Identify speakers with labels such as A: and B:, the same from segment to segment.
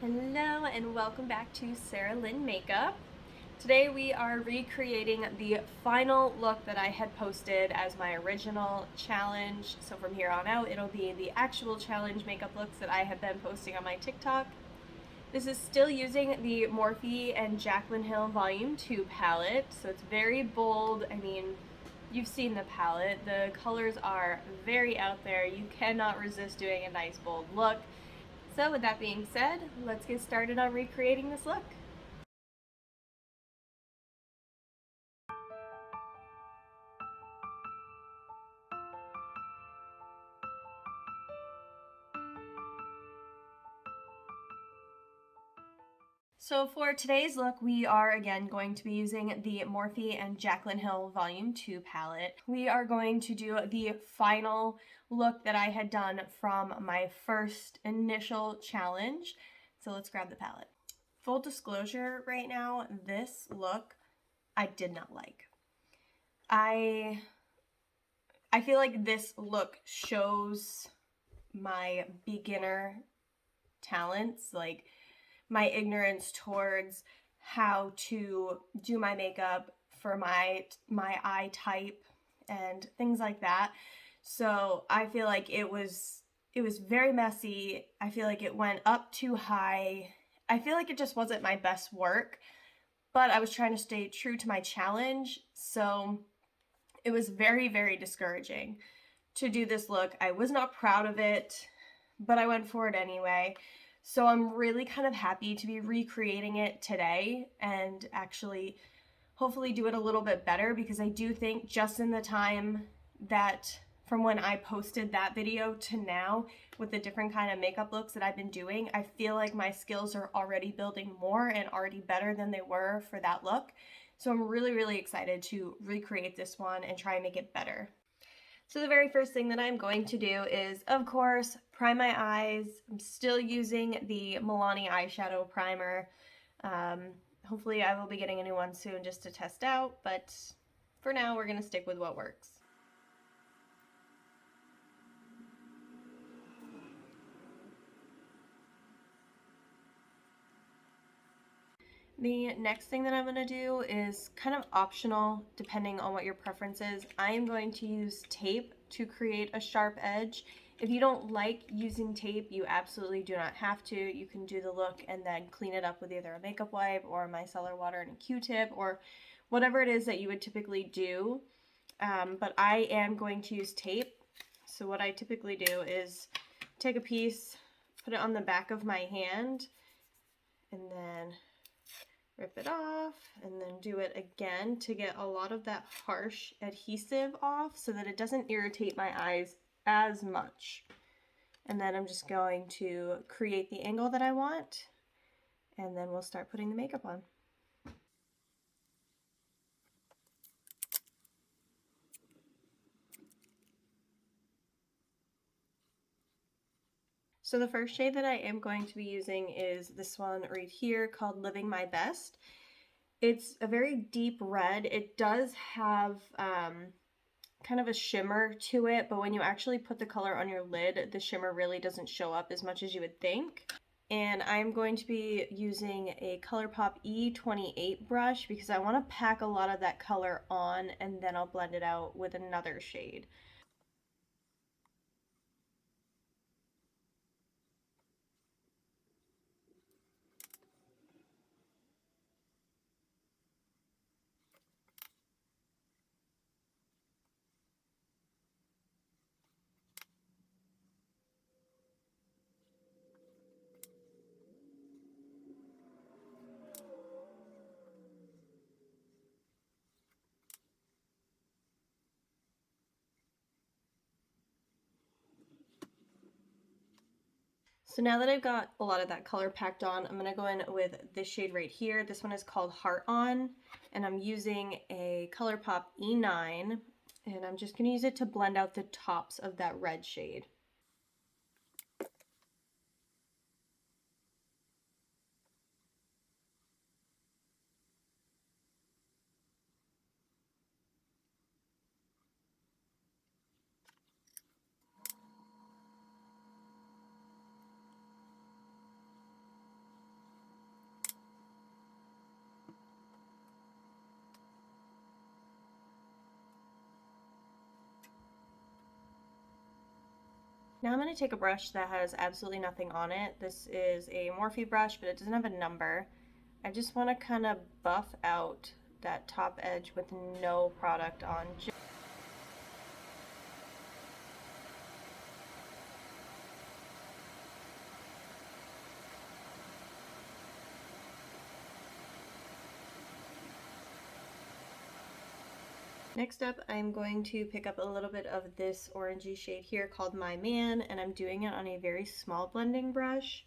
A: Hello and welcome back to Sarah Lynn Makeup. Today we are recreating the final look that I had posted as my original challenge. So from here on out it'll be the actual challenge makeup looks that I have been posting on my TikTok. This is still using the Morphe and Jaclyn Hill Volume 2 palette. So it's very bold. I mean, you've seen the palette. The colors are very out there. You cannot resist doing a nice bold look. So with that being said, let's get started on recreating this look. So for today's look, we are again going to be using the Morphe and Jaclyn Hill Volume 2 palette. We are going to do the final look that I had done from my first initial challenge. So let's grab the palette. Full disclosure right now, this look I did not like. I feel like this look shows my beginner talents, like my ignorance towards how to do my makeup for my eye type and things like that. So I feel like it was very messy. I feel like it went up too high. I feel like it just wasn't my best work, but I was trying to stay true to my challenge. So it was very, very discouraging to do this look. I was not proud of it, but I went for it anyway. So I'm really kind of happy to be recreating it today and actually hopefully do it a little bit better, because I do think just in the time that from when I posted that video to now with the different kind of makeup looks that I've been doing, I feel like my skills are already building more and already better than they were for that look. So I'm really, really excited to recreate this one and try and make it better. So the very first thing that I'm going to do is, of course, prime my eyes. I'm still using the Milani eyeshadow primer. Hopefully I will be getting a new one soon just to test out, but for now we're going to stick with what works. The next thing that I'm going to do is kind of optional depending on what your preference is. I am going to use tape to create a sharp edge. If you don't like using tape, you absolutely do not have to. You can do the look and then clean it up with either a makeup wipe or micellar water and a Q-tip or whatever it is that you would typically do. But I am going to use tape. So what I typically do is take a piece, put it on the back of my hand, and then rip it off, and then do it again to get a lot of that harsh adhesive off so that it doesn't irritate my eyes as much. And then I'm just going to create the angle that I want, and then we'll start putting the makeup on. So the first shade that I am going to be using is this one right here called Living My Best. It's a very deep red. It does have kind of a shimmer to it, but when you actually put the color on your lid, the shimmer really doesn't show up as much as you would think. And I'm going to be using a ColourPop E28 brush because I want to pack a lot of that color on, and then I'll blend it out with another shade. So now that I've got a lot of that color packed on, I'm going to go in with this shade right here. This one is called Heart On, and I'm using a ColourPop E9, and I'm just going to use it to blend out the tops of that red shade. Now I'm going to take a brush that has absolutely nothing on it. This is a Morphe brush, but it doesn't have a number. I just want to kind of buff out that top edge with no product on. Next up, I'm going to pick up a little bit of this orangey shade here called My Man, and I'm doing it on a very small blending brush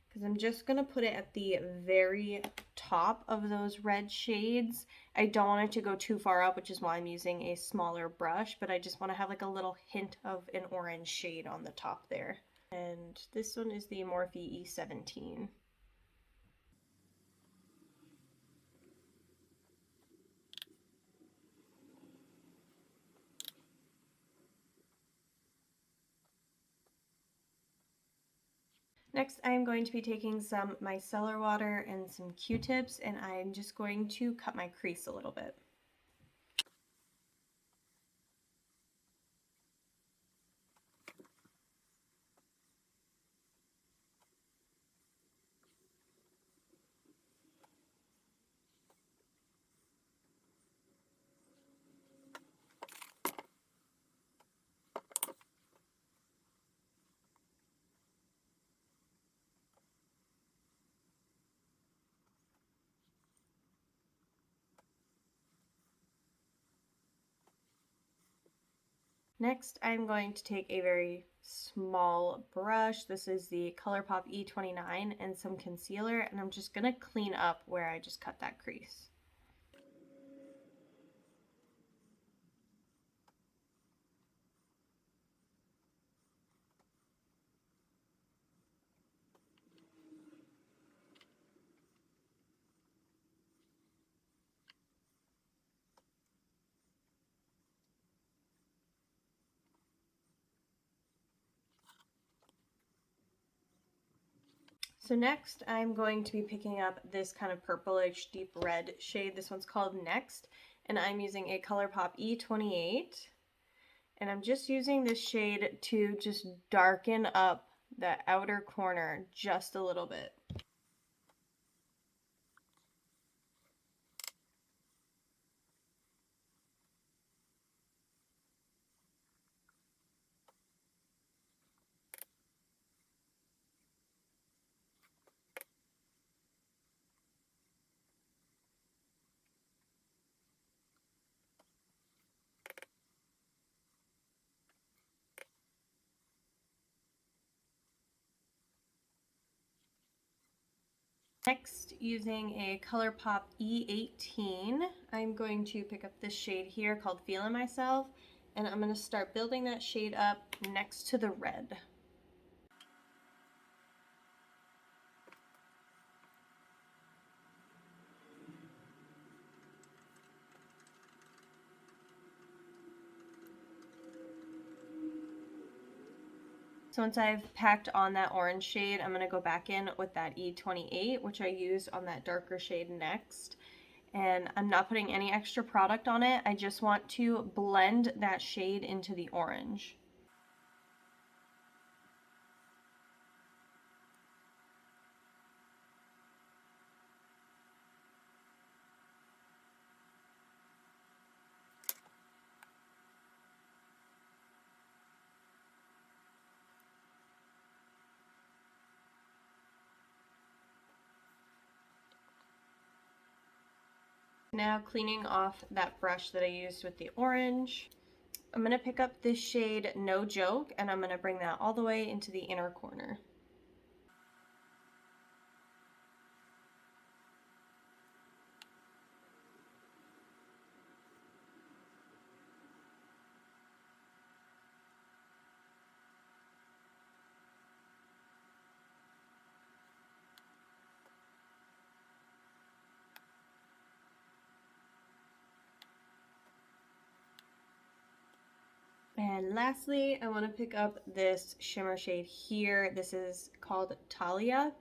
A: because I'm just going to put it at the very top of those red shades. I don't want it to go too far up, which is why I'm using a smaller brush, but I just want to have like a little hint of an orange shade on the top there. And this one is the Morphe E17. Next, I'm going to be taking some micellar water and some Q-tips, and I'm just going to cut my crease a little bit. Next, I'm going to take a very small brush. This is the ColourPop E29 and some concealer, and I'm just going to clean up where I just cut that crease. So next, I'm going to be picking up this kind of purplish deep red shade. This one's called Next, and I'm using a ColourPop E28. And I'm just using this shade to just darken up the outer corner just a little bit. Next, using a ColourPop E18, I'm going to pick up this shade here called Feelin Myself, and I'm going to start building that shade up next to the red. So once I've packed on that orange shade, I'm going to go back in with that E28, which I used on that darker shade Next. And I'm not putting any extra product on it. I just want to blend that shade into the orange. Now cleaning off that brush that I used with the orange, I'm going to pick up this shade No Joke, and I'm going to bring that all the way into the inner corner. And lastly, I want to pick up this shimmer shade here. This is called Taliya,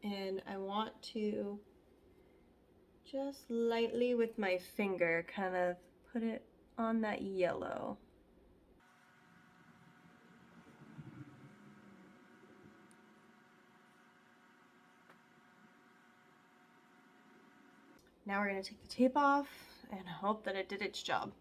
A: and I want to just lightly with my finger kind of put it on that yellow. Now we're going to take the tape off and hope that it did its job.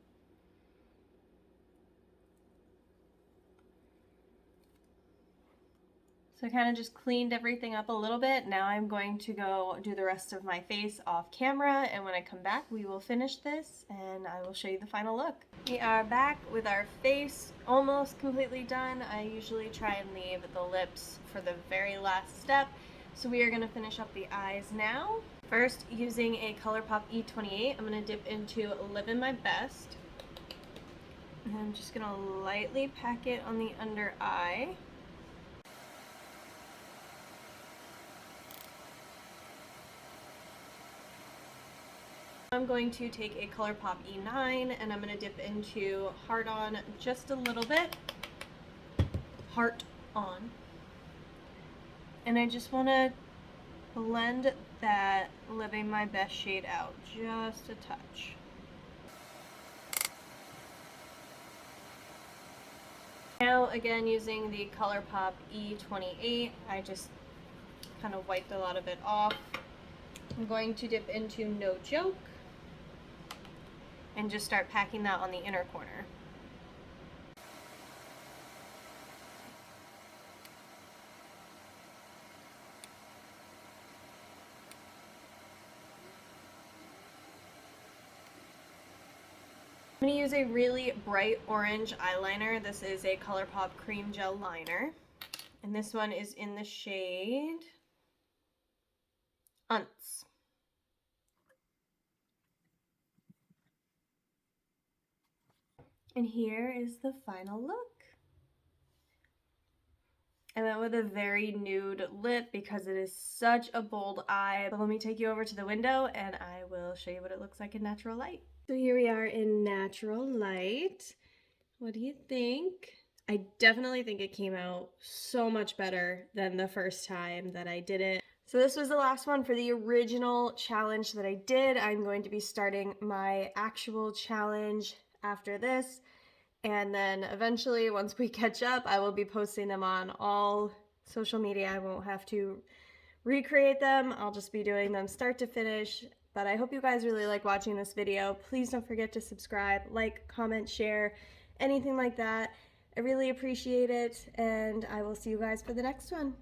A: So I kind of just cleaned everything up a little bit. Now I'm going to go do the rest of my face off camera, and when I come back we will finish this and I will show you the final look. We are back with our face almost completely done. I usually try and leave the lips for the very last step. So we are going to finish up the eyes now. First, using a ColourPop E28, I'm going to dip into Livin' My Best. And I'm just going to lightly pack it on the under eye. I'm going to take a ColourPop E9 and I'm going to dip into Heart On just a little bit. Heart On. And I just want to blend that Living My Best shade out just a touch. Now again using the ColourPop E28, I just kind of wiped a lot of it off. I'm going to dip into No Joke and just start packing that on the inner corner. I'm going to use a really bright orange eyeliner. This is a ColourPop Cream Gel Liner. And this one is in the shade Untz. And here is the final look. I went with a very nude lip because it is such a bold eye. But let me take you over to the window and I will show you what it looks like in natural light. So here we are in natural light. What do you think? I definitely think it came out so much better than the first time that I did it. So this was the last one for the original challenge that I did. I'm going to be starting my actual challenge after this. And then eventually, once we catch up, I will be posting them on all social media. I won't have to recreate them. I'll just be doing them start to finish. But I hope you guys really like watching this video. Please don't forget to subscribe, like, comment, share, anything like that. I really appreciate it, and I will see you guys for the next one.